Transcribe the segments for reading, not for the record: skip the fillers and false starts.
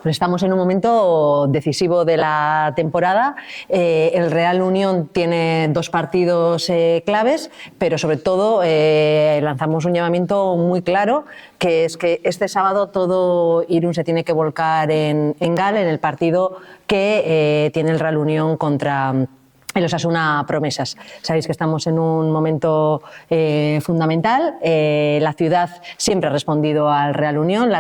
Pues estamos en un momento decisivo de la temporada. El Real Unión tiene 2 partidos claves, pero sobre todo lanzamos un llamamiento muy claro, que es que este sábado todo Irún se tiene que volcar en Gal, en el partido que tiene el Real Unión contra el Osasuna Promesas. Sabéis que estamos en un momento fundamental. La ciudad siempre ha respondido al Real Unión.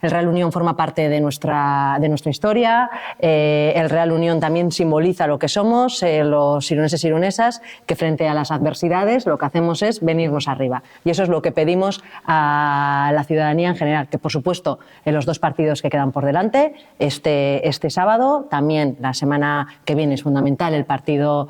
El Real Unión forma parte de nuestra historia. El Real Unión también simboliza lo que somos, los iruneses y irunesas, que frente a las adversidades lo que hacemos es venirnos arriba. Y eso es lo que pedimos a la ciudadanía en general, que por supuesto en los 2 partidos que quedan por delante, este sábado, también la semana que viene es fundamental el partido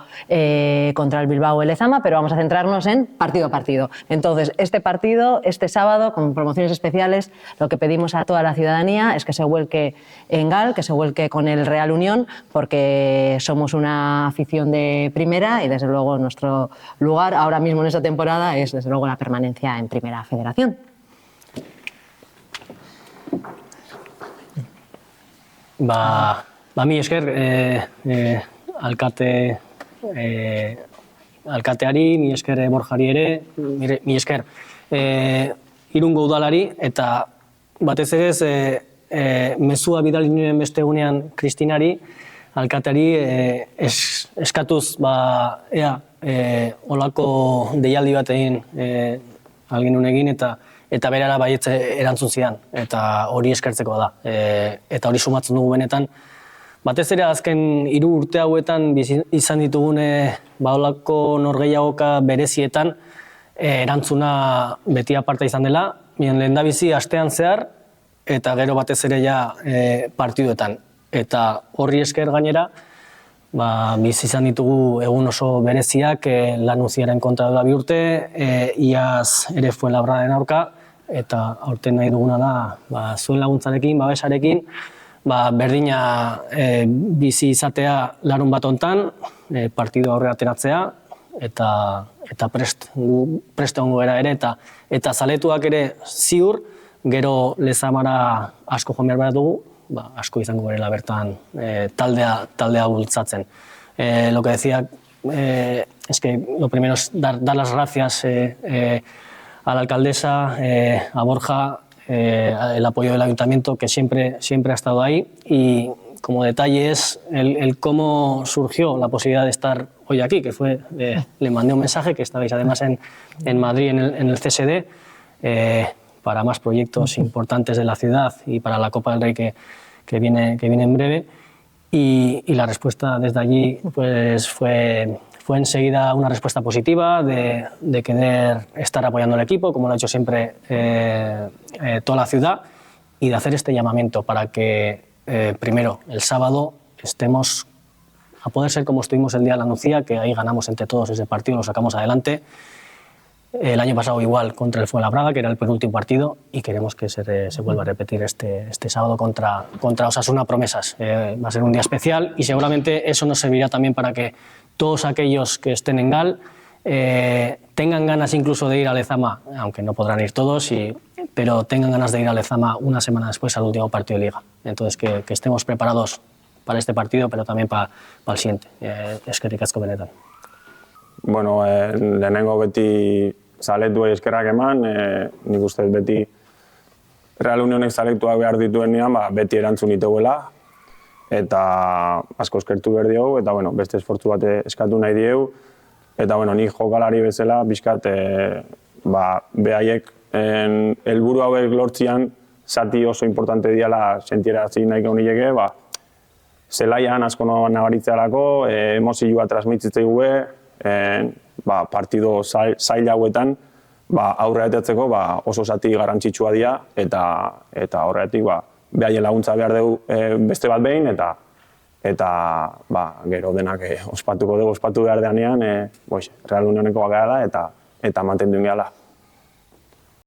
contra el Bilbao Lezama, pero vamos a centrarnos en partido a partido. Entonces, este partido, este sábado, con promociones especiales, lo que pedimos a toda la ciudadanía es que se vuelque en Gal, que se vuelque con el Real Unión, porque somos una afición de primera y desde luego nuestro lugar ahora mismo en esta temporada es desde luego la permanencia en Primera Federación. Mi esker alkateari, mi esker Borjari ere, mi esker Irungo udalari, eta batez ere mezua bidali nuen beste egunean Kristinari, alkateari eskatuz ea olako deialdi bat egin alginun egin eta berara baietz erantzun zidan, eta hori eskertzeko da. Eta hori sumatzen dugu benetan. Batez ere azken 3 urte hauetan izan ditugun olako norgehiagoka berezietan erantzuna beti aparta izan dela, lehendabizi astean zehar, eta gero batez ere ja partiduetan. Eta horri esker gainera, bizi izan ditugu egun oso bereziak Lanuziaren kontra da 2 urte, iaz ere Fuenlabraren aurka, eta aurten nahi duguna da zuen laguntzarekin, babesarekin, berdina bizi izatea larun bat hontan, partidu aurre ateratzea, eta prest egongo gara ere, eta zaletuak ere ziur, gero Lezamara asko joan behar behar dugu, asko izango garela bertan taldea bultzatzen. Lo que decía es que lo primero es dar las gracias a la alcaldesa, a Borja, el apoyo del ayuntamiento que siempre ha estado ahí, y como detalle es el cómo surgió la posibilidad de estar hoy aquí, que fue, le mandé un mensaje, que estabais además en Madrid en el CSD, para más proyectos importantes de la ciudad y para la Copa del Rey que viene en breve, y la respuesta desde allí pues fue enseguida una respuesta positiva de querer estar apoyando al equipo, como lo ha hecho siempre toda la ciudad, y de hacer este llamamiento para que primero el sábado estemos a poder ser como estuvimos el día de la Nucía, que ahí ganamos entre todos ese partido, lo sacamos adelante. El año pasado igual contra el Fuenlabrada, que era el penúltimo partido, y queremos que se vuelva a repetir este sábado contra Osasuna Promesas. Va a ser un día especial y seguramente eso nos servirá también para que todos aquellos que estén en Gal tengan ganas incluso de ir a Lezama, aunque no podrán ir todos, pero tengan ganas de ir a Lezama una semana después al último partido de Liga. Entonces que estemos preparados para este partido, pero también para el siguiente. Eskerrik asko benetan. Bueno, lehenengo beti zaletuei eskerrak eman, nik uste beti Real Unionek zaletuak behar dituenean beti erantzun iteguela, eta asko eskertu behar diogu, eta beste esfortzu bat eskatu nahi diegu, eta nik jokalari bezala, bizkat, behaiek helburu hauek lortzian zati oso importante diala sentiarazi nahi gaunileke, zelaian asko nabaritzearako, emozioa transmititzei gube, partido zail hauetan aurre ateatzeko oso zati garrantzitsua dira, eta horretik behaien laguntza behar dugu beste bat behin, eta gero denak ospatu behar denean Real Unioneko gara eta mantendu gehala.